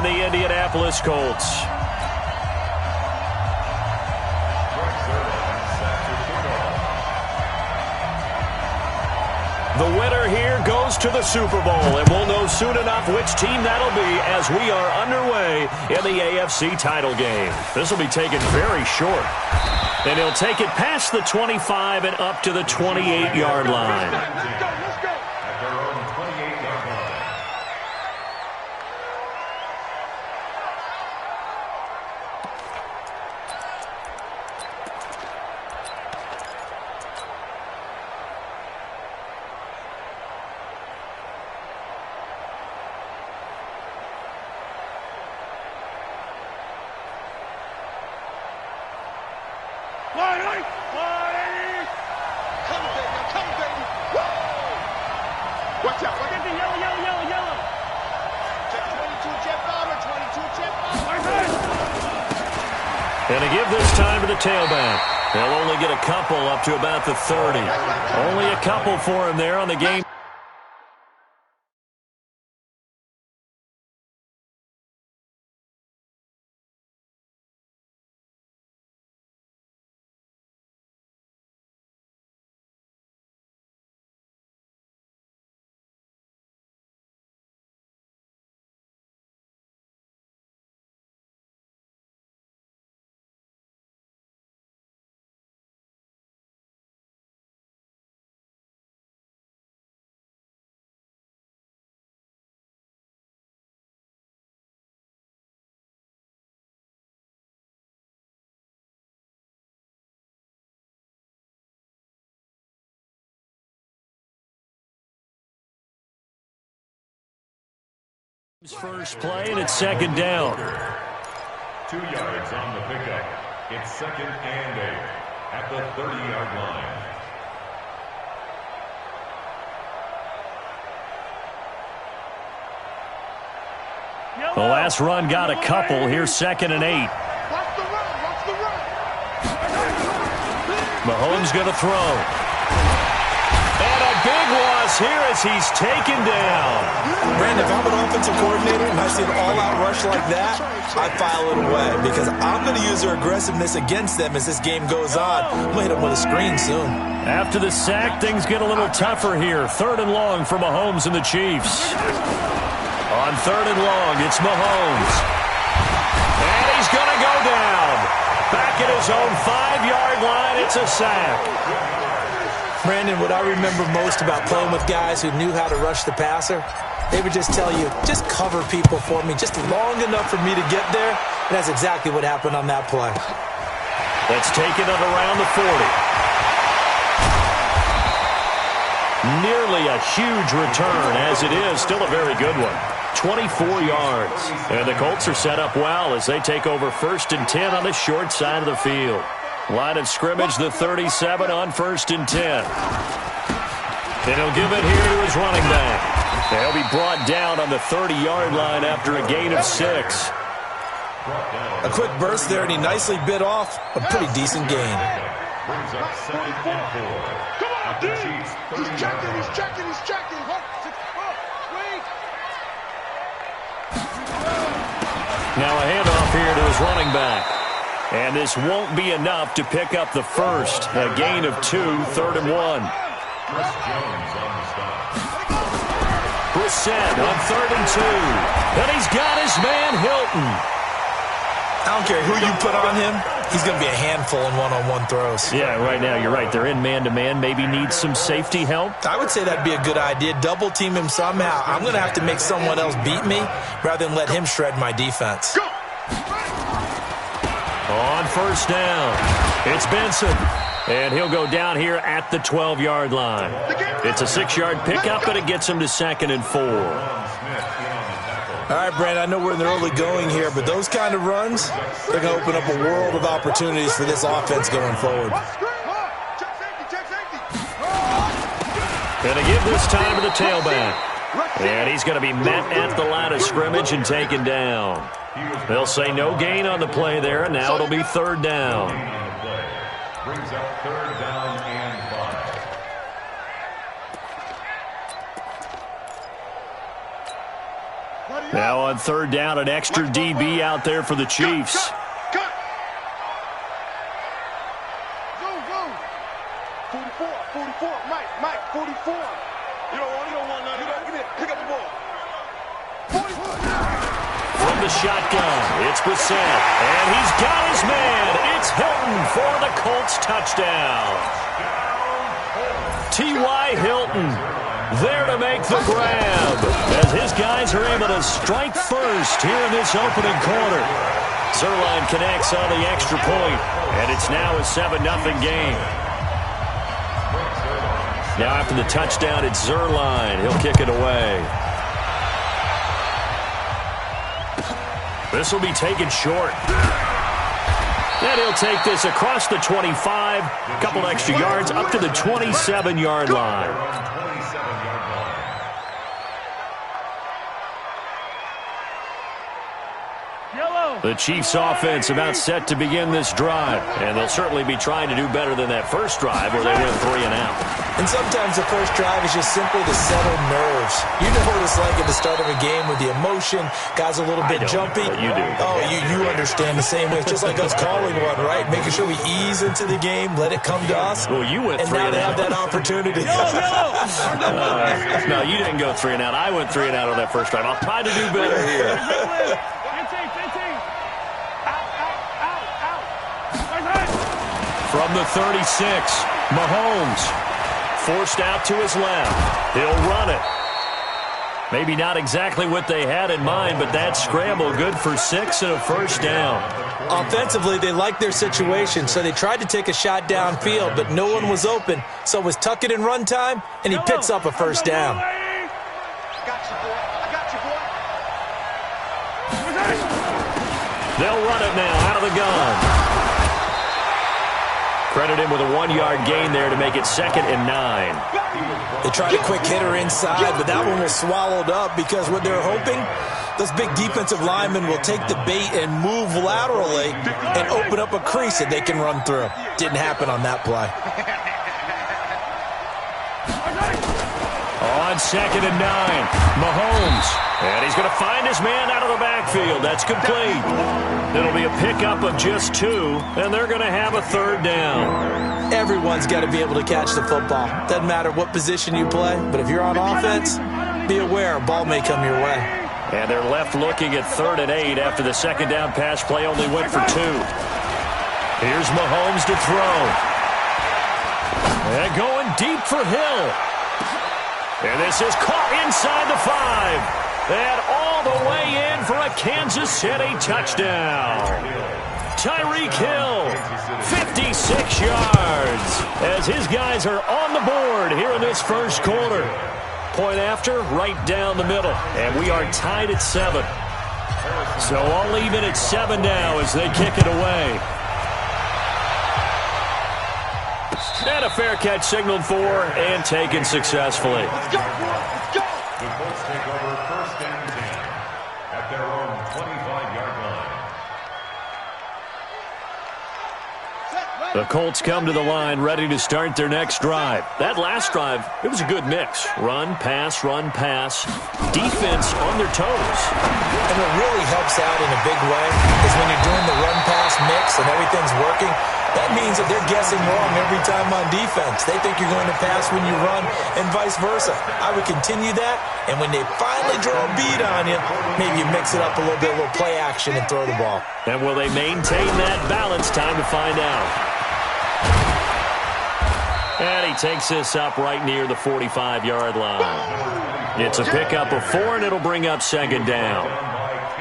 the Indianapolis Colts. The winner here goes to the Super Bowl, and we'll know soon enough which team that'll be as we are underway in the AFC title game. This will be taken very short. And he'll take it past the 25 and up to the 28-yard line. Let's go. At their own 28-yard line. Watch out. Look at the yellow. Jet 22, jet bomber, 22, jet bomber. And to give this time to the tailback. They'll only get a couple up to about the 30. Only a couple for him there on the game. First play, and it's second down. 2 yards on the pickup. It's 2nd and 8 at the 30-yard line. The last run got a couple. Here's 2nd and 8. Watch the run. Mahomes going to throw. And a big loss here as he's taken down. Brandon, if I'm an offensive coordinator and I see an all-out rush like that, I file it away because I'm going to use their aggressiveness against them as this game goes on. I'm going to hit them with a screen soon. After the sack, things get a little tougher here. 3rd and long for Mahomes and the Chiefs. On 3rd and long, it's Mahomes. And he's going to go down. Back at his own 5-yard line, it's a sack. Brandon, what I remember most about playing with guys who knew how to rush the passer, they would just tell you, just cover people for me, just long enough for me to get there. And that's exactly what happened on that play. That's taken it around the 40. Nearly a huge return, as it is still a very good one. 24 yards. And the Colts are set up well as they take over 1st and 10 on the short side of the field. Line of scrimmage, the 37 on 1st and 10. And he'll give it here to his running back. They'll be brought down on the 30-yard line after a gain of 6. A quick burst there, and he nicely bit off a pretty decent gain. Brings up 2nd and 4. Come on, The dude. Chiefs' He's 30-yard checking. line. Wait. Now a handoff here to his running back. And this won't be enough to pick up the first. A gain of 2, 3rd and 1. Chris Jones on the stop. Brissett on 3rd and 2. And he's got his man Hilton. I don't care who you put on him, he's going to be a handful in one-on-one throws. Yeah, right now you're right. They're in man-to-man. Maybe needs some safety help. I would say that'd be a good idea. Double team him somehow. I'm going to have to make someone else beat me rather than let him shred my defense. On 1st down, it's Benson. And he'll go down here at the 12-yard line. It's a 6-yard pickup, but it gets him to 2nd and 4. All right, Brandon, I know we're in the early going here, but those kind of runs, they're going to open up a world of opportunities for this offense going forward. Going to give this time to the tailback. And he's going to be met at the line of scrimmage and taken down. They'll say no gain on the play there, and now it'll be 3rd down. Brings up 3rd down and 5. Now on third down, an extra DB out there for the Chiefs. Cut. Go. 44. Mike, 44. You don't want none. Get in. Pick up the ball. 44. From the shotgun, it's Brissett, and he's got his man. It's Hilton for the Colts touchdown. T.Y. Hilton there to make the grab as his guys are able to strike first here in this opening quarter. Zerline connects on the extra point, and it's now a 7-0 game. Now after the touchdown, it's Zerline. He'll kick it away. This will be taken short. And he'll take this across the 25, a couple extra yards up to the 27-yard line. The Chiefs offense about set to begin this drive, and they'll certainly be trying to do better than that first drive where they went 3 and out. And sometimes the first drive is just simply to settle nerves. You know what it's like at the start of a game with the emotion, guys a little bit jumpy. You do. Oh, you understand the same way. It's just like us calling one, right? Making sure we ease into the game, let it come to us. Well, you went 3 and and now they out. have that opportunity. No, you didn't go 3 and out. I went 3 and out on that first drive. I'll try to do better here. 15. From the 36, Mahomes forced out to his left. He'll run it. Maybe not exactly what they had in mind, but that scramble good for 6 and a first down. Offensively, they liked their situation, so they tried to take a shot downfield, but no one was open. So it was tuck it in run time, and he picks up a first down. I got you, boy. They'll run it now out of the gun. Credit him with a 1-yard gain there to make it 2nd and 9. They tried a quick hitter inside, but that one was swallowed up because what they're hoping, those big defensive linemen will take the bait and move laterally and open up a crease that they can run through. Didn't happen on that play. On 2nd and 9, Mahomes. And he's going to find his man out of the backfield. That's complete. It'll be a pickup of just 2, and they're going to have a 3rd down. Everyone's got to be able to catch the football. Doesn't matter what position you play, but if you're on offense, be aware a ball may come your way. And they're left looking at 3rd and 8 after the 2nd down pass play only went for 2. Here's Mahomes to throw. And going deep for Hill. And this is caught inside the 5. And all the way in for a Kansas City touchdown. Tyreek Hill, 56 yards, as his guys are on the board here in this first quarter. Point after, right down the middle. And we are tied at 7. So all even at 7 now as they kick it away. And a fair catch signaled for and taken successfully. Let's go. The Colts take over 1st and 10 at their own 25-yard line. The Colts come to the line ready to start their next drive. That last drive, it was a good mix. Run, pass. Defense on their toes. And what really helps out in a big way is when you're doing the run-pass mix and everything's working, that means that they're guessing wrong every time on defense. They think you're going to pass when you run and vice versa. I would continue that, and when they finally draw a bead on you, maybe you mix it up a little bit, a little play action and throw the ball. And will they maintain that balance? Time to find out. And he takes this up right near the 45-yard line. It's a pickup of 4, and it'll bring up 2nd down.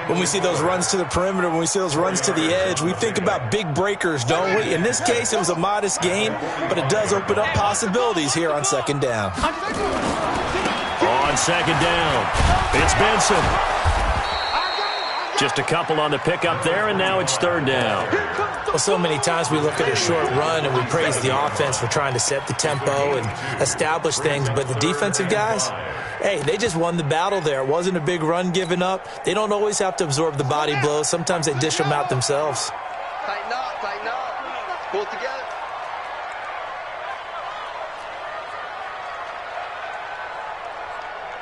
When we see those runs to the perimeter, when we see those runs to the edge, we think about big breakers, don't we? In this case, it was a modest gain, but it does open up possibilities here on 2nd down. On 2nd down, it's Benson. Just a couple on the pickup there, and now it's 3rd down. Well, so many times we look at a short run and we praise the offense for trying to set the tempo and establish things, but the defensive guys, hey, they just won the battle there. It wasn't a big run given up. They don't always have to absorb the body blows. Sometimes they dish them out themselves. Tighten up. Pull it together.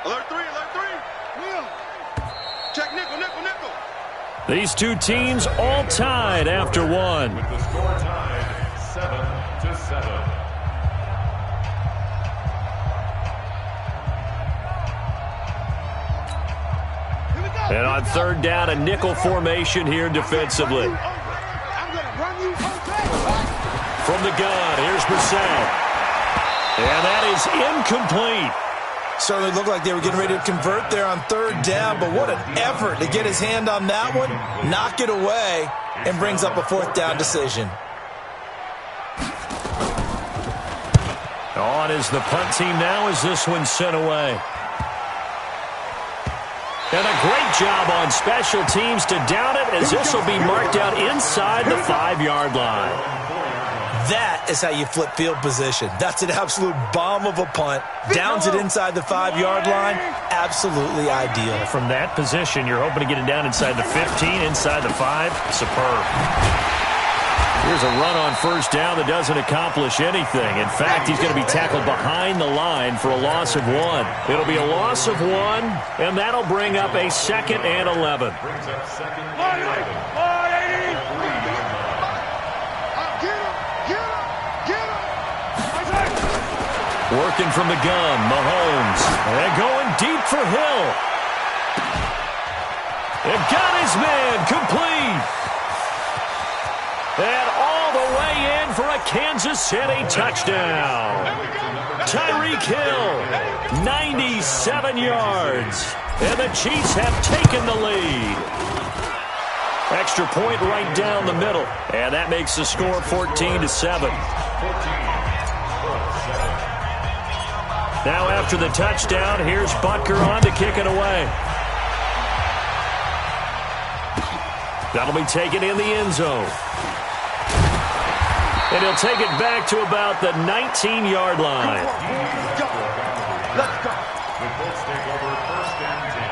Alert 3. Will. These two teams all tied after one. With the score tied 7-7. And on third down, a nickel formation here defensively. From the gun, here's Brissett. And that is incomplete. Certainly looked like they were getting ready to convert there on third down, but what an effort to get his hand on that one, knock it away, and brings up a fourth down decision. On is the punt team now as this one's sent away. And a great job on special teams to down it, as this will be marked out inside the 5-yard line. That is how you flip field position. That's an absolute bomb of a punt. Downs it inside the 5-yard line. Absolutely ideal. From that position, you're hoping to get it down inside the 15, inside the 5. Superb. Here's a run on first down that doesn't accomplish anything. In fact, he's going to be tackled behind the line for a loss of 1. It'll be a loss of 1, and that'll bring up a 2nd and 11. Brings up 2nd and 11. Working from the gun, Mahomes. And going deep for Hill. And got his man complete. And all the way in for a Kansas City touchdown. Tyreek Hill, 97 yards. And the Chiefs have taken the lead. Extra point right down the middle. And that makes the score 14-7. Now after the touchdown, here's Butker on to kick it away. That'll be taken in the end zone. And he'll take it back to about the 19-yard line. Let's go. The Colts take over 1st and 10.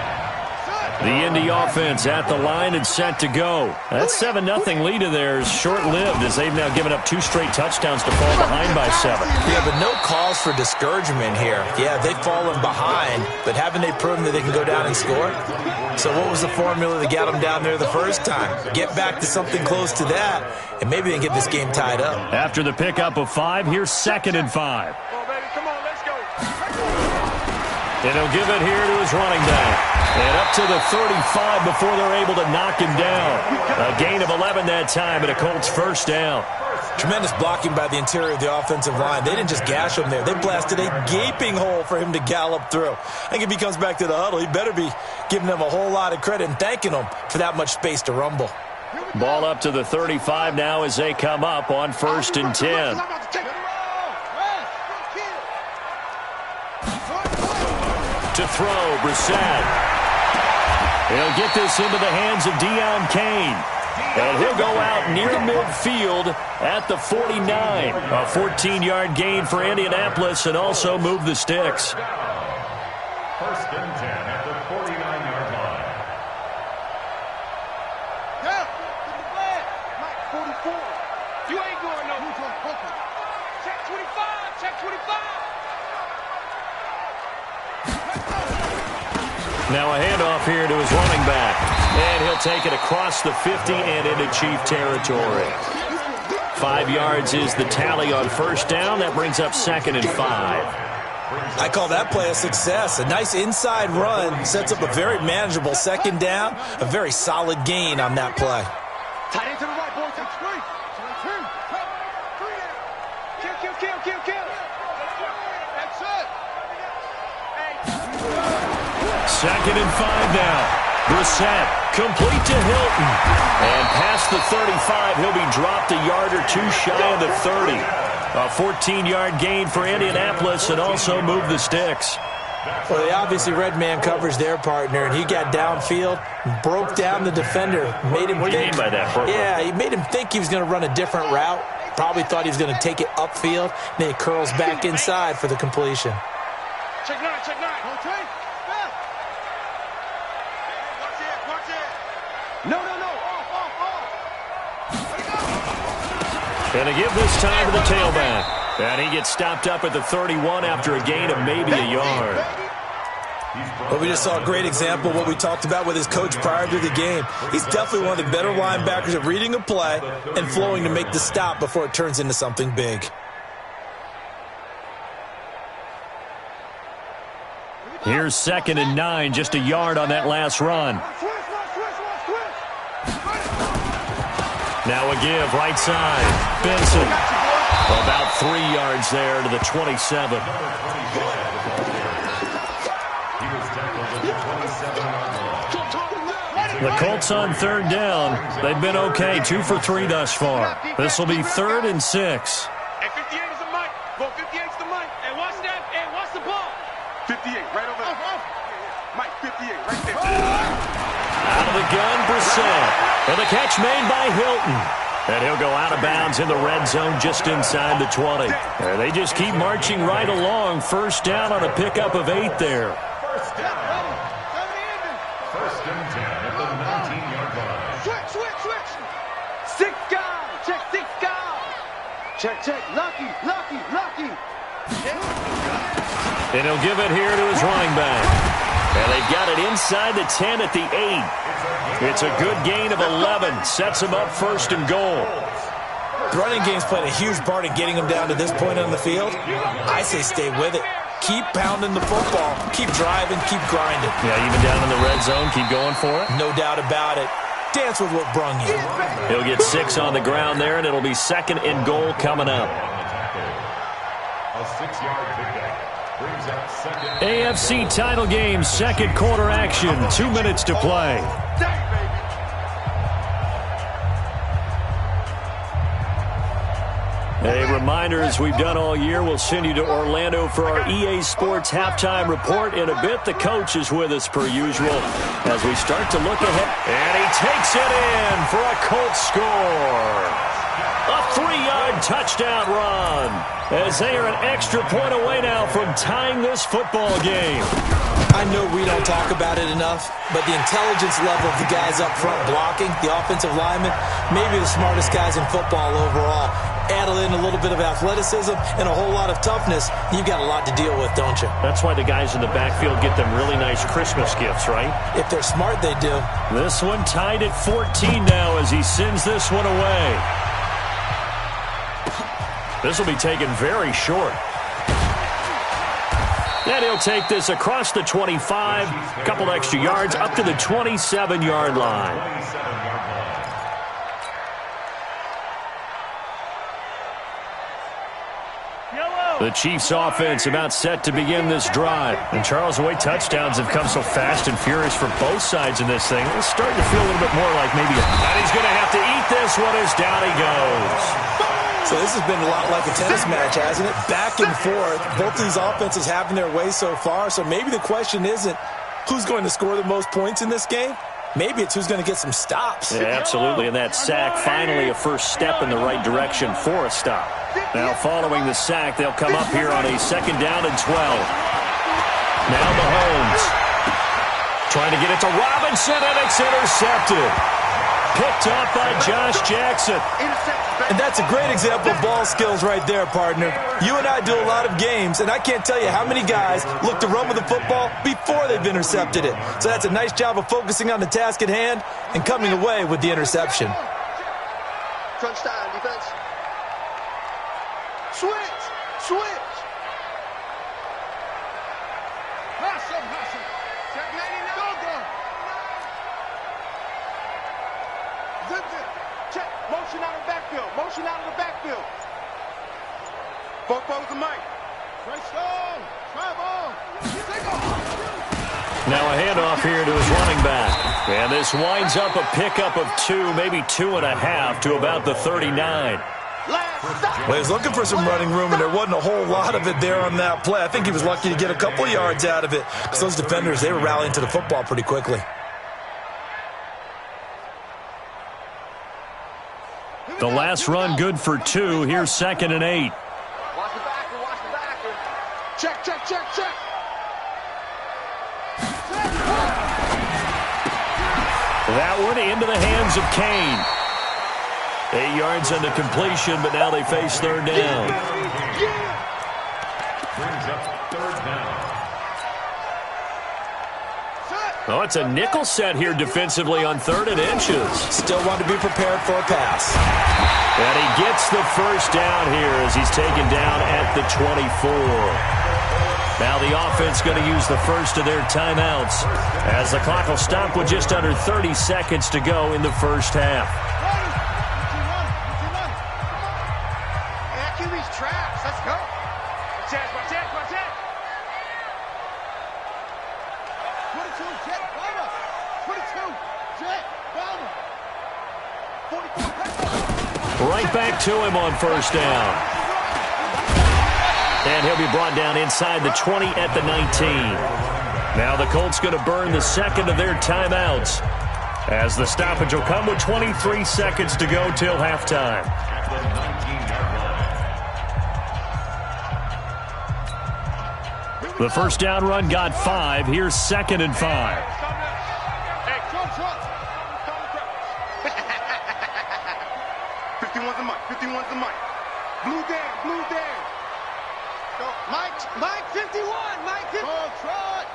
The Indy offense at the line and set to go. That 7-0 lead of theirs short-lived as they've now given up 2 straight touchdowns to fall behind by 7. Yeah, but no cause for discouragement here. Yeah, they've fallen behind, but haven't they proven that they can go down and score? So what was the formula that got them down there the first time? Get back to something close to that, and maybe they can get this game tied up. After the pickup of 5, here's 2nd and 5. Come on, let's go. And he'll give it here to his running back. And up to the 35 before they're able to knock him down. A gain of 11 that time, and a Colts first down. Tremendous blocking by the interior of the offensive line. They didn't just gash him there. They blasted a gaping hole for him to gallop through. I think if he comes back to the huddle, he better be giving them a whole lot of credit and thanking them for that much space to rumble. Ball up to the 35 now as they come up on 1st and 10. To throw, Brissett. He'll get this into the hands of Deion Kane. And he'll go out near midfield at the 49. A 14-yard gain for Indianapolis and also move the sticks. 1st and 10 at the 49-yard line. Yeah, Mike 44. You ain't going no. Check 25, check 25. Now a handoff here to his running back. And he'll take it across the 50 and into Chief territory. 5 yards is the tally on first down. That brings up 2nd and 5. I call that play a success. A nice inside run sets up a very manageable 2nd down. A very solid gain on that play. Tight end to the right, boys. That's three. Kill. That's it. 2nd and 5 now. Brissett complete to Hilton. And past the 35, he'll be dropped a yard or 2 shy of the 30. A 14-yard gain for Indianapolis and also move the sticks. Well, they obviously read man coverage their partner, and he got downfield, broke down the defender, made him What do you mean by that? Yeah, he made him think he was going to run a different route. Probably thought he was going to take it upfield. Then he curls back inside for the completion. Check 9. Okay. Watch it. No. Off. And to give this time to the tailback. And he gets stopped up at the 31 after a gain of maybe a yard. Well, we just saw a great example of what we talked about with his coach prior to the game. He's definitely one of the better linebackers at reading a play and flowing to make the stop before it turns into something big. Here's 2nd and 9, just a yard on that last run. Now a give, right side. Benson. About 3 yards there to the 27. The Colts on 3rd down. They've been okay, 2 for 3 thus far. This will be 3rd and 6. Hey, 58 is the mic. Go 58's the mic. Hey, watch that. Hey, watch the ball. 58, right over there. Mike, 58, right there. Out of the gun, Brissett. And the catch made by Hilton. And he'll go out of bounds in the red zone just inside the 20. And they just keep marching right along. 1st down on a pickup of 8 there. First and 10 at the 19-yard line. Switch. 6 guys. Check 6 guys. Check. Lucky. And he'll give it here to his running back. And they've got it inside the 10 at the 8. It's a good gain of 11. Sets him up 1st and goal. The running game's played a huge part in getting him down to this point on the field. I say stay with it. Keep pounding the football. Keep driving. Keep grinding. Yeah, even down in the red zone, keep going for it. No doubt about it. Dance with what brung you. He'll get 6 on the ground there, and it'll be 2nd and goal coming up. A 6-yard pickup brings up 2nd. AFC title game, 2nd quarter action. 2 minutes to play. A reminder, as we've done all year, we'll send you to Orlando for our EA Sports halftime report. In a bit, the coach is with us per usual as we start to look ahead. And he takes it in for a Colts score. A 3-yard touchdown run as they are an extra point away now from tying this football game. I know we don't talk about it enough, but the intelligence level of the guys up front blocking, the offensive linemen, maybe the smartest guys in football overall. Add in a little bit of athleticism and a whole lot of toughness, you've got a lot to deal with, don't you? That's why the guys in the backfield get them really nice Christmas gifts, right? If they're smart, they do. This one tied at 14 now as he sends this one away. This will be taken very short. And he'll take this across the 25, a couple extra yards, up to the 27-yard line. The Chiefs offense about set to begin this drive. And Charles, the way touchdowns have come so fast and furious for both sides in this thing, it's starting to feel a little bit more like maybe and he's going to have to eat this one as down he goes. So this has been a lot like a tennis match, hasn't it? Back and forth. Both these offenses having their way so far. So maybe the question isn't who's going to score the most points in this game. Maybe it's who's going to get some stops. Yeah, absolutely. And that sack, finally a first step in the right direction for a stop. Now following the sack, they'll come up here on a 2nd down and 12. Now Mahomes trying to get it to Robinson, and it's intercepted. Picked up by Josh Jackson. And that's a great example of ball skills right there, partner. You and I do a lot of games, and I can't tell you how many guys look to run with the football before they've intercepted it. So that's a nice job of focusing on the task at hand and coming away with the interception. Crunch time, defense. Switch. Hustle. Check 99. Go. Zip. Check. Motion out of the backfield. Both balls the mic. Now a handoff here to his running back. And this winds up a pickup of 2, maybe 2.5 to about the 39. Well, he was looking for some running room, and there wasn't a whole lot of it there on that play. I think he was lucky to get a couple yards out of it because those defenders, they were rallying to the football pretty quickly. The last run good for 2. Here's 2nd and 8. Watch the backer. Check. That one into the hands of Kane. 8 yards on the completion, but now they face 3rd down. Brings up 3rd down. Oh, it's a nickel set here defensively on 3rd and inches. Still want to be prepared for a pass. And he gets the first down here as he's taken down at the 24. Now the offense going to use the first of their timeouts as the clock will stop with just under 30 seconds to go in the first half. That QB's trash. Let's go. Watch it. 22, Jet, Bama. 22, Jet, Bama. 44, Right back to him on first down. And he'll be brought down inside the 20 at the 19. Now the Colts going to burn the second of their timeouts as the stoppage will come with 23 seconds to go till halftime. The first down run got 5. Here's 2nd and 5. Hey, Trump. 51's the mic. 51's the mic. Blue down. Go, Mike, 51. Mike, 51. Oh, Trot.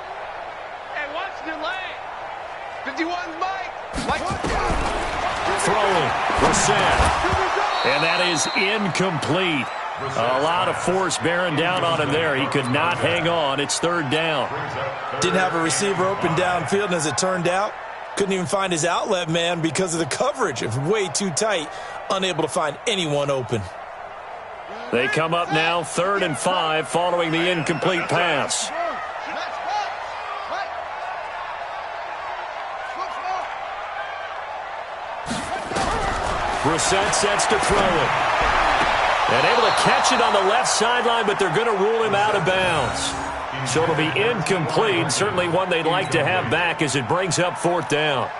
Hey, watch the lane. 51's Mike. Throwing. Brissett. And that is incomplete. A lot of force bearing down on him there. He could not hang on. It's 3rd down. Didn't have a receiver open downfield, and as it turned out, couldn't even find his outlet man because of the coverage. It was way too tight, unable to find anyone open. They come up now 3rd and 5 following the incomplete pass. Brissett sets to throw it. And able to catch it on the left sideline, but they're going to rule him out of bounds. So it'll be incomplete. Certainly one they'd like to have back as it brings up 4th down.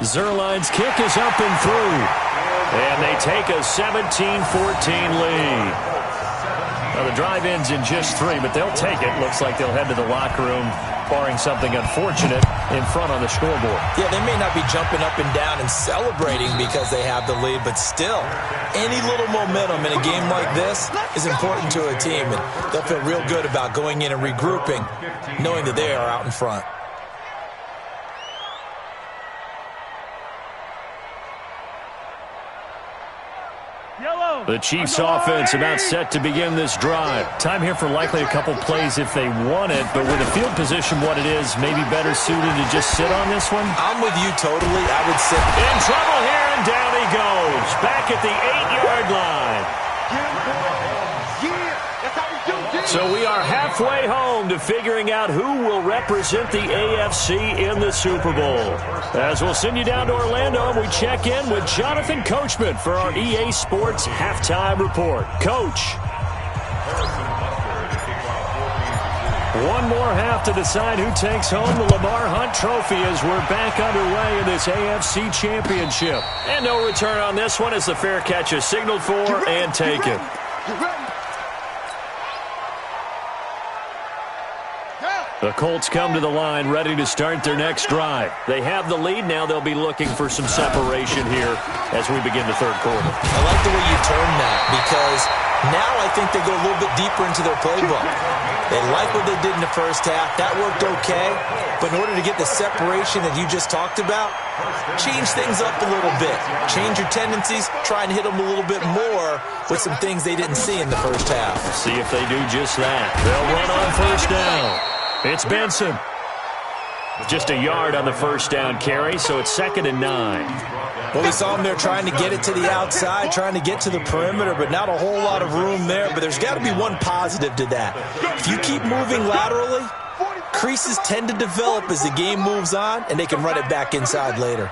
Zerline's kick is up and through. And they take a 17-14 lead. Now the drive ends in just 3, but they'll take it. Looks like they'll head to the locker room, barring something unfortunate, in front on the scoreboard. Yeah, they may not be jumping up and down and celebrating because they have the lead, but still, any little momentum in a game like this is important to a team, and they'll feel real good about going in and regrouping, knowing that they are out in front. The Chiefs offense about set to begin this drive. Time here for likely a couple plays if they want it, but with the field position what it is, maybe better suited to just sit on this one? I'm with you totally. I would sit. In trouble here, and down he goes. Back at the 8-yard line. So we are halfway home to figuring out who will represent the AFC in the Super Bowl. As we'll send you down to Orlando, and we check in with Jonathan Coachman for our EA Sports Halftime Report. Coach. One more half to decide who takes home the Lamar Hunt Trophy as we're back underway in this AFC Championship. And no return on this one as the fair catch is signaled for and taken. The Colts come to the line ready to start their next drive. They have the lead. Now they'll be looking for some separation here as we begin the 3rd quarter. I like the way you term that because now I think they go a little bit deeper into their playbook. They like what they did in the first half. That worked okay. But in order to get the separation that you just talked about, change things up a little bit. Change your tendencies. Try and hit them a little bit more with some things they didn't see in the first half. See if they do just that. They'll run on first down. It's Benson. Just a yard on the first down carry, so it's 2nd and 9. Well, we saw him there trying to get it to the outside, trying to get to the perimeter, but not a whole lot of room there. But there's got to be one positive to that. If you keep moving laterally, creases tend to develop as the game moves on, and they can run it back inside later.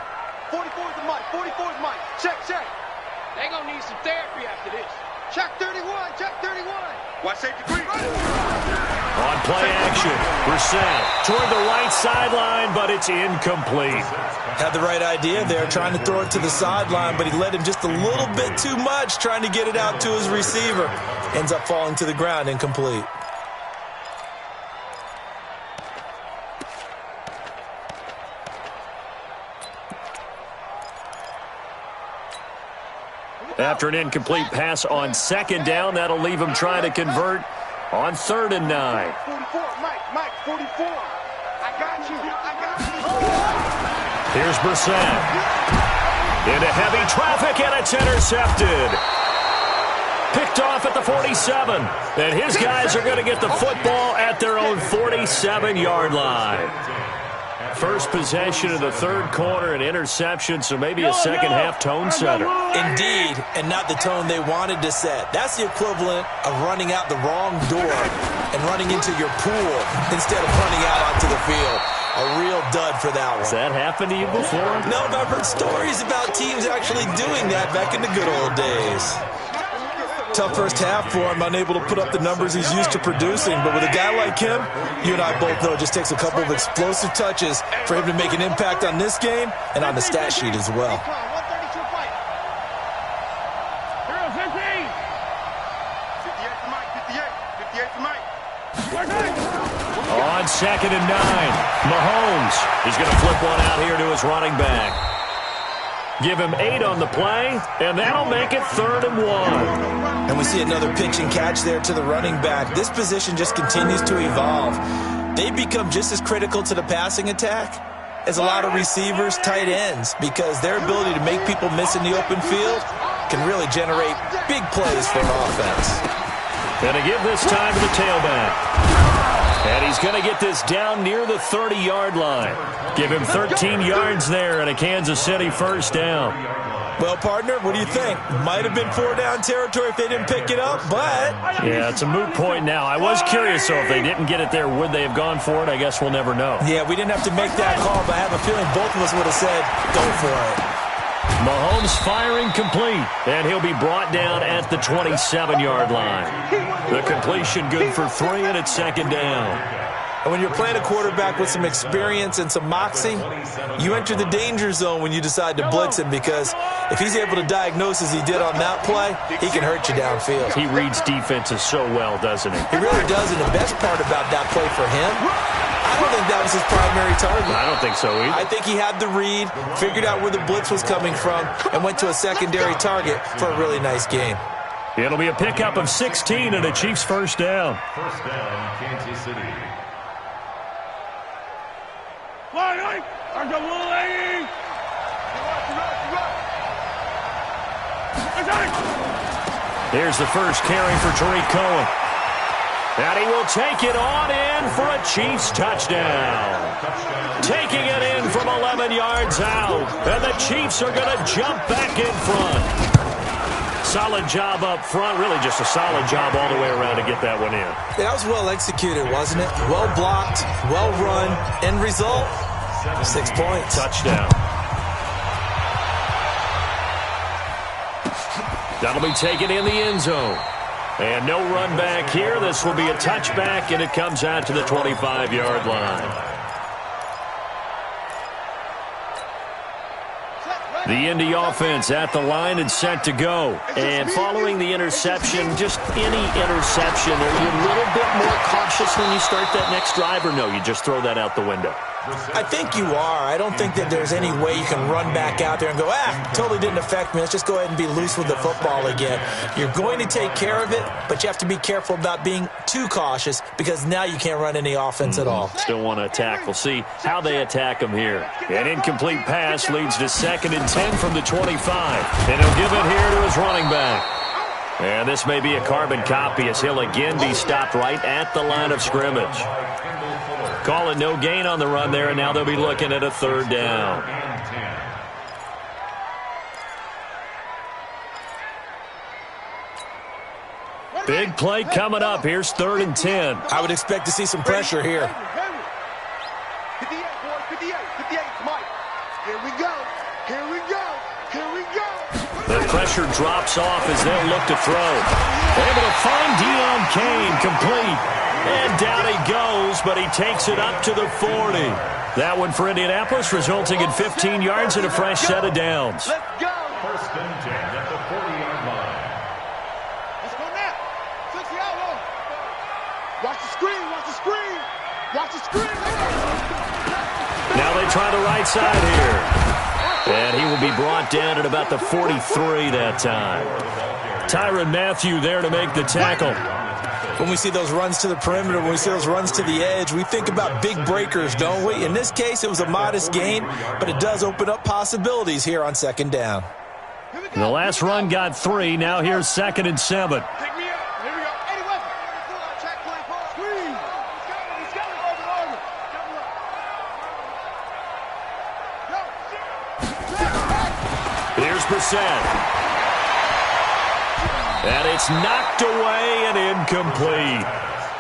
44's the mic. 44's mic. Check. They're going to need some therapy after this. Check 31. Check 31. Watch safety green. On play action, Brissett toward the right sideline, but it's incomplete. Had the right idea there, trying to throw it to the sideline, but he led him just a little bit too much, trying to get it out to his receiver. Ends up falling to the ground, incomplete. After an incomplete pass on 2nd down, that'll leave him trying to convert On 3rd and 9. 44, Mike, 44. I got you. Here's Brissett. Into heavy traffic, and it's intercepted. Picked off at the 47. And his guys are going to get the football at their own 47-yard line. First possession of the third quarter, an interception, so maybe a second-half tone setter. Indeed, and not the tone they wanted to set. That's the equivalent of running out the wrong door and running into your pool instead of running out onto the field. A real dud for that one. Has that happened to you before? No, but I've heard stories about teams actually doing that back in the good old days. Tough first half for him, unable to put up the numbers he's used to producing. But with a guy like him, you and I both know it just takes a couple of explosive touches for him to make an impact on this game and on the stat sheet as well. 58 On 2nd and 9, Mahomes. He's going to flip one out here to his running back. Give him 8 on the play, and that'll make it 3rd and 1. And we see another pitch and catch there to the running back. This position just continues to evolve. They become just as critical to the passing attack as a lot of receivers, tight ends, because their ability to make people miss in the open field can really generate big plays for an offense. Going to give this time to the tailback. And he's going to get this down near the 30-yard line. Give him 13 yards there and a Kansas City first down. Well, partner, what do you think? Might have been 4-down territory if they didn't pick it up, but... Yeah, it's a moot point now. I was curious, though, if they didn't get it there, would they have gone for it? I guess we'll never know. Yeah, we didn't have to make that call, but I have a feeling both of us would have said, go for it. Mahomes firing complete, and he'll be brought down at the 27-yard line. The completion good for 3, and it's 2nd down. And when you're playing a quarterback with some experience and some moxie, you enter the danger zone when you decide to blitz him, because if he's able to diagnose as he did on that play, he can hurt you downfield. He reads defenses so well, doesn't he? He really does, and the best part about that play for him, I don't think that was his primary target. I don't think so either. I think he had the read, figured out where the blitz was coming from, and went to a secondary target for a really nice game. It'll be a pickup of 16 and a Chiefs first down. First down, Kansas City. Here's the first carry for Tariq Cohen. And he will take it on in for a Chiefs touchdown. Taking it in from 11 yards out. And the Chiefs are going to jump back in front. Solid job up front. Really just a solid job all the way around to get that one in. That was well executed, wasn't it? Well blocked, well run. End result, 6 points. Touchdown. That'll be taken in the end zone. And no run back here. This will be a touchback, and it comes out to the 25-yard line. The Indy offense at the line and set to go. And following the interception, just any interception, are you a little bit more cautious when you start that next drive, or no, you just throw that out the window? I think you are. I don't think that there's any way you can run back out there and go, totally didn't affect me. Let's just go ahead and be loose with the football again. You're going to take care of it, but you have to be careful about being too cautious, because now you can't run any offense at all. Still want to attack. We'll see how they attack him here. An incomplete pass leads to 2nd and 10 from the 25. And he'll give it here to his running back. And this may be a carbon copy, as he'll again be stopped right at the line of scrimmage. Calling no gain on the run there, and now they'll be looking at a 3rd down. Big play coming up. Here's 3rd and 10. I would expect to see some pressure here. 58, boy, 58, Mike. Here we go. Here we go. Here we go. The pressure drops off as they'll look to throw. Able to find Deon Cain, complete. And down he goes, but he takes it up to the 40. That one for Indianapolis, resulting in 15 yards and a fresh set of downs. Let's go. 1st and 10 at the 40-yard line. Let's go now. 60 out. Watch the screen. Watch the screen. Watch the screen. Now they try the right side here. And he will be brought down at about the 43 that time. Tyrann Mathieu there to make the tackle. When we see those runs to the perimeter, when we see those runs to the edge, we think about big breakers, don't we? In this case, it was a modest gain, but it does open up possibilities here on second down. The last run got 3. Now here's 2nd and 7. Pick me up. Here we go. 81. Check 24. Squeeze. He's coming. Over. Here's Brissett. And it's knocked away and incomplete.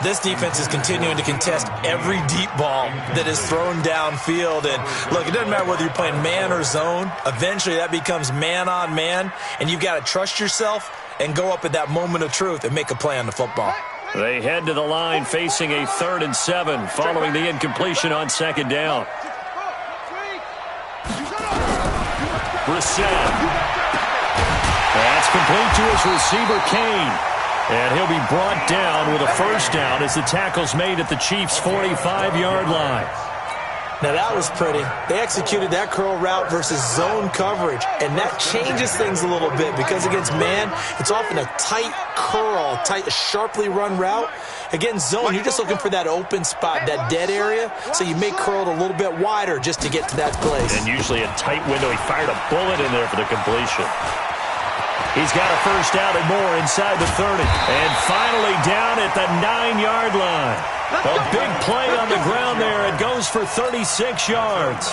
This defense is continuing to contest every deep ball that is thrown downfield. And, look, it doesn't matter whether you're playing man or zone. Eventually that becomes man on man, and you've got to trust yourself and go up at that moment of truth and make a play on the football. They head to the line facing a 3rd and 7 following the incompletion on 2nd down. Brissett. That's complete to his receiver, Kane. And he'll be brought down with a 1st down as the tackle's made at the Chiefs' 45-yard line. Now, that was pretty. They executed that curl route versus zone coverage, and that changes things a little bit because against man, it's often a tight curl, sharply run route. Against zone, you're just looking for that open spot, that dead area, so you make curl a little bit wider just to get to that place. And usually a tight window. He fired a bullet in there for the completion. He's got a 1st down and more inside the 30. And finally down at the 9-yard line. A big play on the ground there. It goes for 36 yards.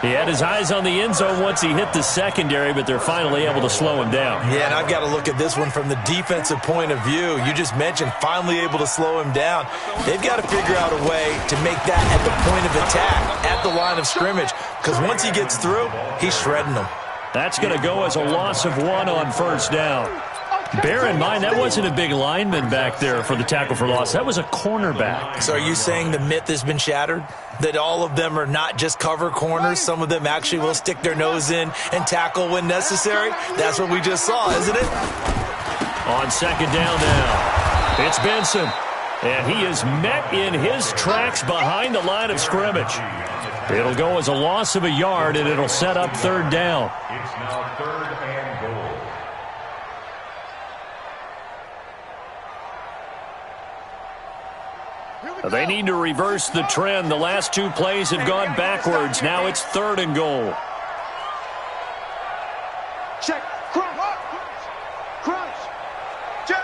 He had his eyes on the end zone once he hit the secondary, but they're finally able to slow him down. Yeah, and I've got to look at this one from the defensive point of view. You just mentioned finally able to slow him down. They've got to figure out a way to make that at the point of attack, at the line of scrimmage, because once he gets through, he's shredding them. That's going to go as a loss of 1 on 1st down. Bear in mind, that wasn't a big lineman back there for the tackle for loss. That was a cornerback. So are you saying the myth has been shattered? That all of them are not just cover corners? Some of them actually will stick their nose in and tackle when necessary? That's what we just saw, isn't it? On 2nd down now, it's Benson. And he is met in his tracks behind the line of scrimmage. It'll go as a loss of a yard, and it'll set up 3rd down. It's now 3rd and goal. They need to reverse the trend. The last 2 plays have gone backwards. Now it's 3rd and goal. Check. Crunch. Check.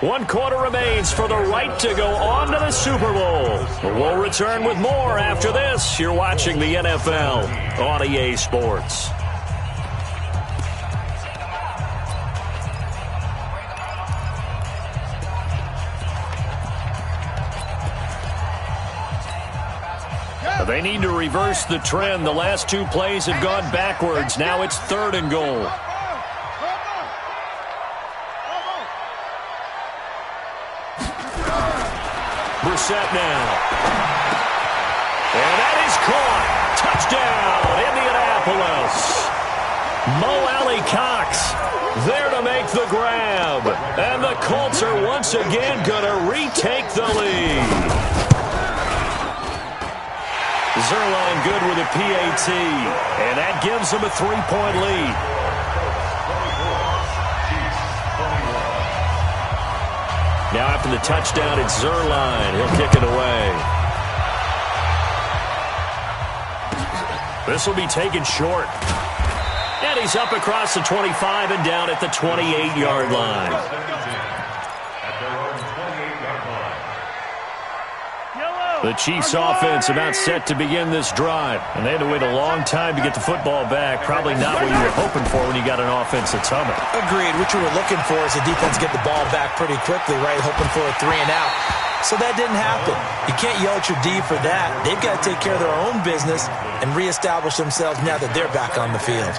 1 quarter remains for the right to go on to the Super Bowl. We'll return with more after this. You're watching the NFL on EA Sports. They need to reverse the trend. The last 2 plays have gone backwards. Now it's 3rd and goal. Brissett now. And that is caught. Touchdown, Indianapolis. Mo Alley Cox there to make the grab. And the Colts are once again going to retake the lead. Zerline good with a PAT, and that gives them a 3-point lead. Now after the touchdown, it's Zerline. He'll kick it away. This will be taken short. And he's up across the 25 and down at the 28-yard line. The Chiefs offense about set to begin this drive. And they had to wait a long time to get the football back. Probably not what you were hoping for when you got an offense that's humming. Agreed. What you were looking for is the defense get the ball back pretty quickly, right? Hoping for a 3 and out. So that didn't happen. You can't yell at your D for that. They've got to take care of their own business and reestablish themselves now that they're back on the field.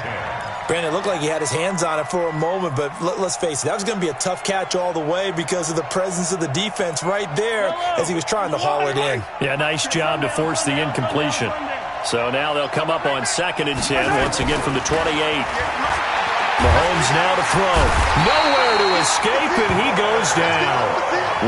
Brandon, it looked like he had his hands on it for a moment, but let's face it, that was going to be a tough catch all the way because of the presence of the defense right there as he was trying to haul it in. Yeah, nice job to force the incompletion. So now they'll come up on 2nd and 10, once again from the 28. Mahomes now to throw. Nowhere to escape, and he goes down.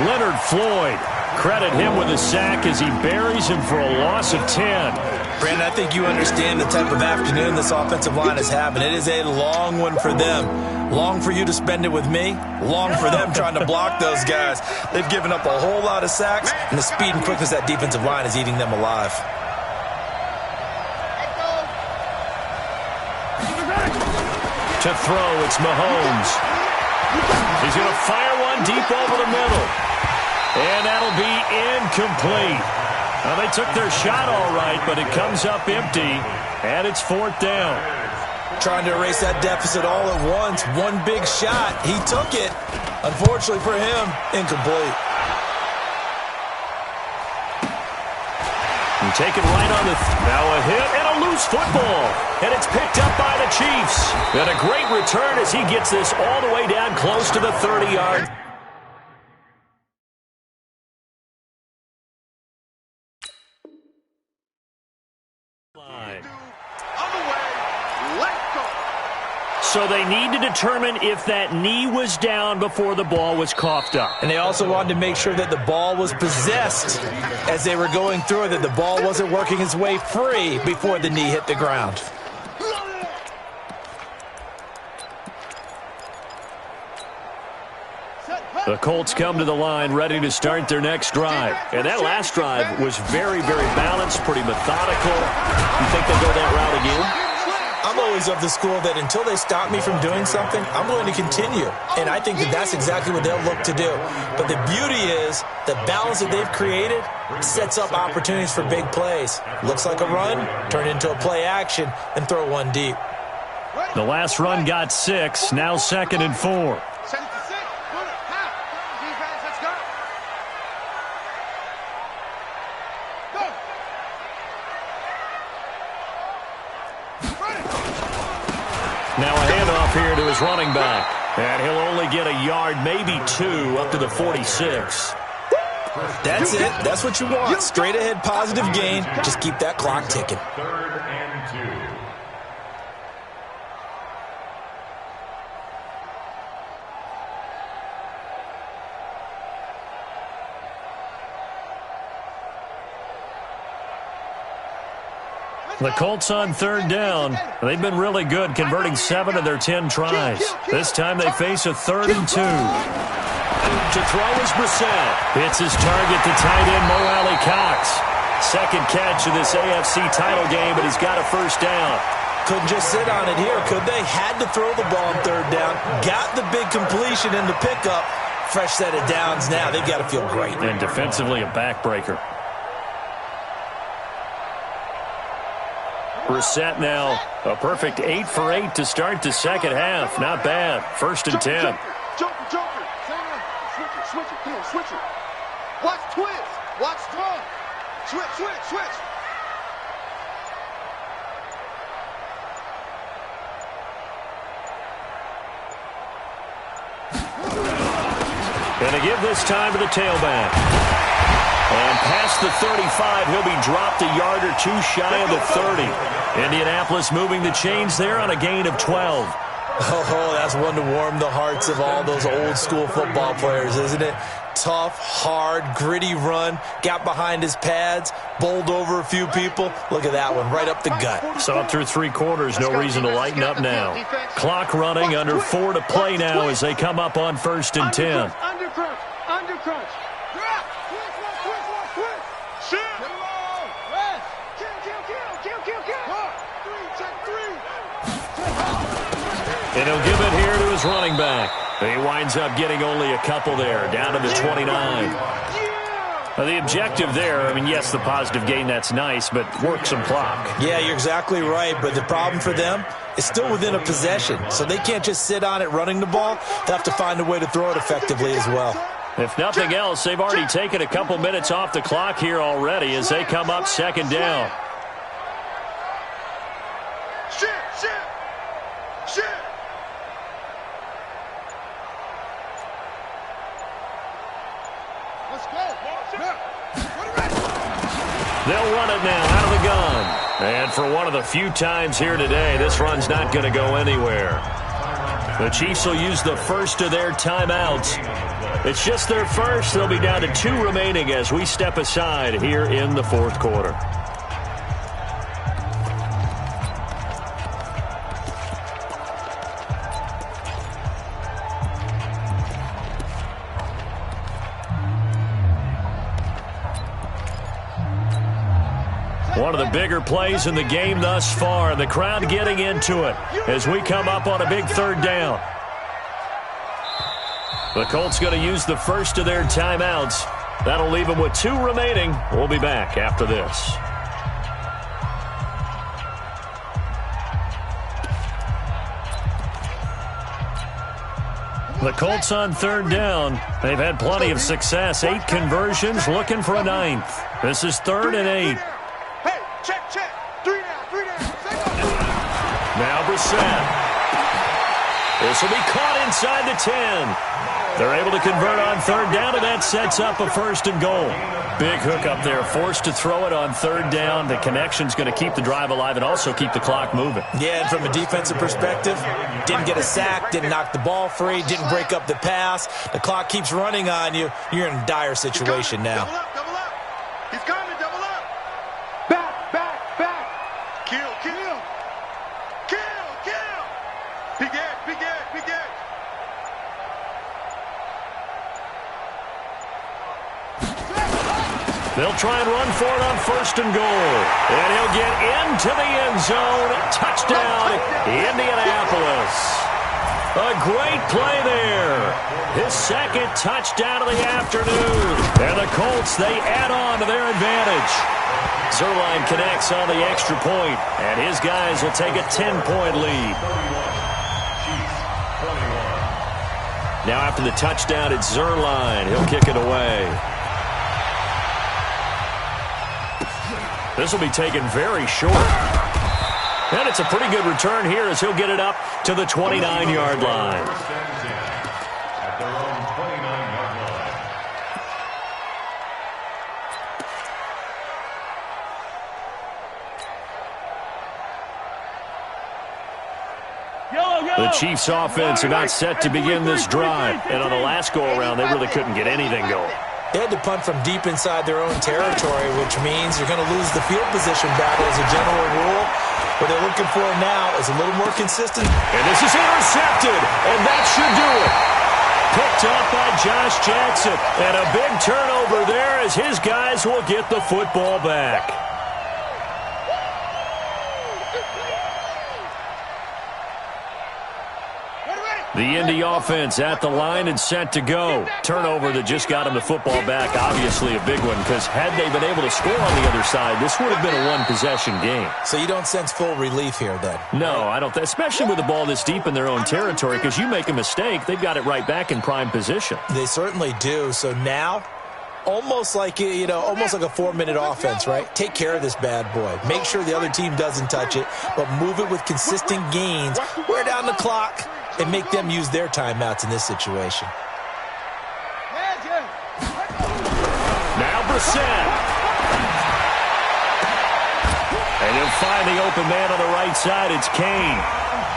Leonard Floyd Credit him with a sack as he buries him for a loss of 10. Brandon, I think you understand the type of afternoon this offensive line is having. It is a long one for them. Long for you to spend it with me. Long for them trying to block those guys. They've given up a whole lot of sacks, and the speed and quickness of that defensive line is eating them alive. To throw, it's Mahomes. He's going to fire one deep over the middle. And that'll be incomplete. Now, they took their shot all right, but it comes up empty, and it's 4th down. Trying to erase that deficit all at once. One big shot. He took it. Unfortunately for him, incomplete. You take it right on the... now a hit and a loose football. And it's picked up by the Chiefs. And a great return as he gets this all the way down close to the 30-yard. So they need to determine if that knee was down before the ball was coughed up. And they also wanted to make sure that the ball was possessed as they were going through it, that the ball wasn't working its way free before the knee hit the ground. The Colts come to the line ready to start their next drive. And that last drive was very, very balanced, pretty methodical. You think they'll go that route again? I'm always of the school that until they stop me from doing something, I'm going to continue. And I think that that's exactly what they'll look to do. But the beauty is the balance that they've created sets up opportunities for big plays. Looks like a run, turn into a play action, and throw one deep. The last run got 6, now 2nd and 4. Now a handoff here to his running back. And he'll only get a yard, maybe 2, up to the 46. That's it. That's what you want. Straight ahead, positive gain. Just keep that clock ticking. 3rd and 2. The Colts on 3rd down. They've been really good, converting 7 of their 10 tries. This time they face a 3rd and 2. To throw is Brissett. It's his target to tight end Mo Alley Cox. Second catch of this AFC title game, but he's got a 1st down. Couldn't just sit on it here, could they? Had to throw the ball on 3rd down. Got the big completion in the pickup. Fresh set of downs now. They've got to feel great. And defensively a backbreaker. Brissett now a perfect 8 for 8 to start the second half. Not bad. 1st and 10. Joker. Switch it. Come on, switch it. Watch twist. Watch throw. Switch. Gonna give this time to the tailback. And past the 35, he'll be dropped a yard or 2 shy of the 30. Indianapolis moving the chains there on a gain of 12. Oh, that's one to warm the hearts of all those old school football players, isn't it? Tough, hard, gritty run. Got behind his pads, bowled over a few people. Look at that one, right up the gut. So up through 3 quarters, no reason to lighten up now. Clock running, under 4 to play now as they come up on 1st and 10. Under crunch. And he'll give it here to his running back. He winds up getting only a couple there, down to the 29. Now, the objective there, I mean, yes, the positive gain, that's nice, but work some clock. Yeah, you're exactly right, but the problem for them is still within a possession, so they can't just sit on it running the ball. They have to find a way to throw it effectively as well. If nothing else, they've already taken a couple minutes off the clock here already as they come up 2nd down. They'll run it now out of the gun. And for one of the few times here today, this run's not going to go anywhere. The Chiefs will use the first of their timeouts. It's just their first. They'll be down to 2 remaining as we step aside here in the fourth quarter. One of the bigger plays in the game thus far. The crowd getting into it as we come up on a big third down. The Colts going to use the first of their timeouts. That'll leave them with 2 remaining. We'll be back after this. The Colts on third down. They've had plenty of success. 8 conversions, looking for a 9th. This is 3rd and 8. Hey, check. 3 down. Now Brissett. This will be caught inside the 10. They're able to convert on third down, and that sets up a 1st and goal. Big hook up there, forced to throw it on third down. The connection's going to keep the drive alive and also keep the clock moving. Yeah, and from a defensive perspective, didn't get a sack, didn't knock the ball free, didn't break up the pass. The clock keeps running on you. You're in a dire situation now. Double up. He's coming, double up. Back. Kill. Big edge. They'll try and run for it on 1st and goal. And he'll get into the end zone. Touchdown, Indianapolis. A great play there. His 2nd touchdown of the afternoon. And the Colts, they add on to their advantage. Zuerlein connects on the extra point, and his guys will take a 10-point lead. Now after the touchdown, it's Zuerlein. He'll kick it away. This will be taken very short. And it's a pretty good return here as he'll get it up to the 29-yard line. At their own 29-yard line. The Chiefs' offense about set to begin this drive. And on the last go-around, they really couldn't get anything going. They had to punt from deep inside their own territory, which means you're going to lose the field position battle as a general rule. What they're looking for now is a little more consistent. And this is intercepted, and that should do it. Picked up by Josh Jackson, and a big turnover there as his guys will get the football back. The Indy offense at the line and set to go. Turnover that just got him the football back. Obviously a big one, because had they been able to score on the other side, this would have been a one-possession game. So you don't sense full relief here then? No, I don't. Especially with the ball this deep in their own territory, because you make a mistake, they've got it right back in prime position. They certainly do. So now, almost like almost like a 4-minute offense, right? Take care of this bad boy. Make sure the other team doesn't touch it, but move it with consistent gains. Wear down the clock and make them use their timeouts in this situation. Now Brissett. And he'll find the open man on the right side. It's Kane.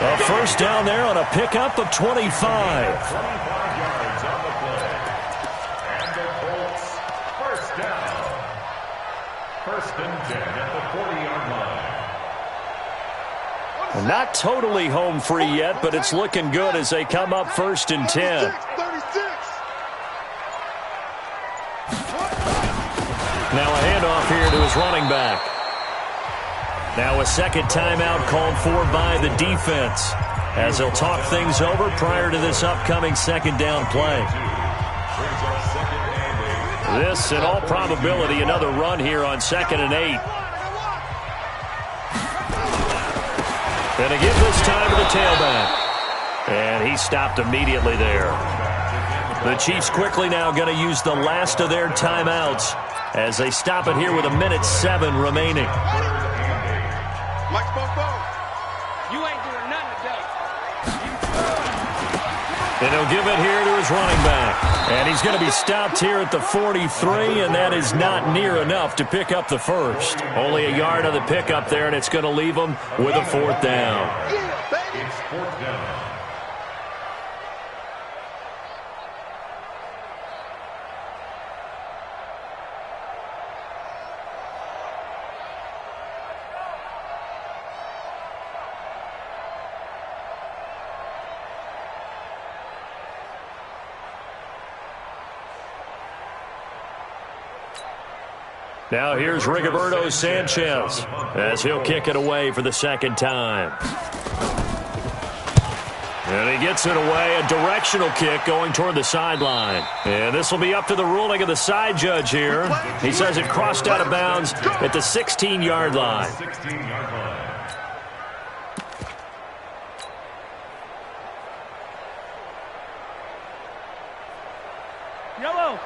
A 1st down there on a pickup of 25. 25 yards on the play. And the Colts, 1st down. 1st and 10 at the 40-yard line. Not totally home free yet, but it's looking good as they come up 1st and 10. 36. Now a handoff here to his running back. Now a 2nd timeout called for by the defense as they'll talk things over prior to this upcoming 2nd down play. This, in all probability, another run here on 2nd and 8. And a give this time to the tailback. And he stopped immediately there. The Chiefs quickly now going to use the last of their timeouts as they stop it here with 1:07 remaining. Mike Bobo, you ain't doing nothing today. And he'll give it here to his running back. And he's going to be stopped here at the 43, and that is not near enough to pick up the 1st. Only a yard on the pickup there, and it's going to leave him with a 4th down. It's 4th down. Now here's Rigoberto Sanchez as he'll kick it away for the second time. And he gets it away, a directional kick going toward the sideline. And this will be up to the ruling of the side judge here. He says it crossed out of bounds at the 16-yard line.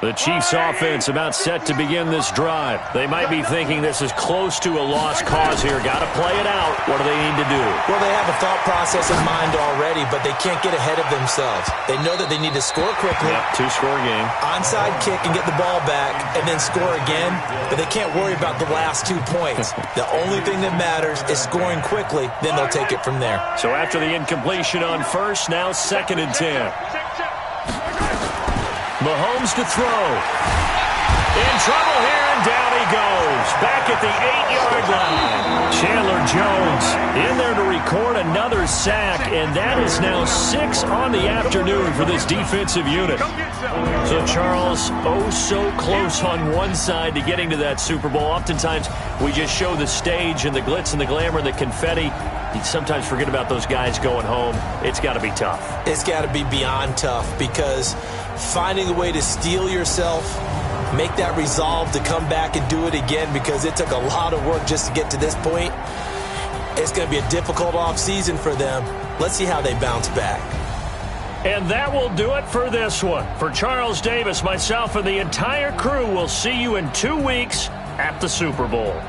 The Chiefs offense about set to begin this drive. They might be thinking this is close to a lost cause here. Got to play it out. What do they need to do? Well, they have a thought process in mind already, but they can't get ahead of themselves. They know that they need to score quickly. Yep, two-score game. Onside kick and get the ball back and then score again, but they can't worry about the last 2 points. The only thing that matters is scoring quickly, then they'll take it from there. So after the incompletion on first, now 2nd and 10. Mahomes to throw. In trouble here, and down he goes. Back at the 8-yard line. Chandler Jones in there to record another sack, and that is now 6 on the afternoon for this defensive unit. So, Charles, oh so close on one side to getting to that Super Bowl. Oftentimes, we just show the stage and the glitz and the glamour and the confetti. You sometimes forget about those guys going home. It's got to be tough. It's got to be beyond tough because finding a way to steel yourself, make that resolve to come back and do it again because it took a lot of work just to get to this point. It's going to be a difficult offseason for them. Let's see how they bounce back. And that will do it for this one. For Charles Davis, myself, and the entire crew, we'll see you in 2 weeks at the Super Bowl.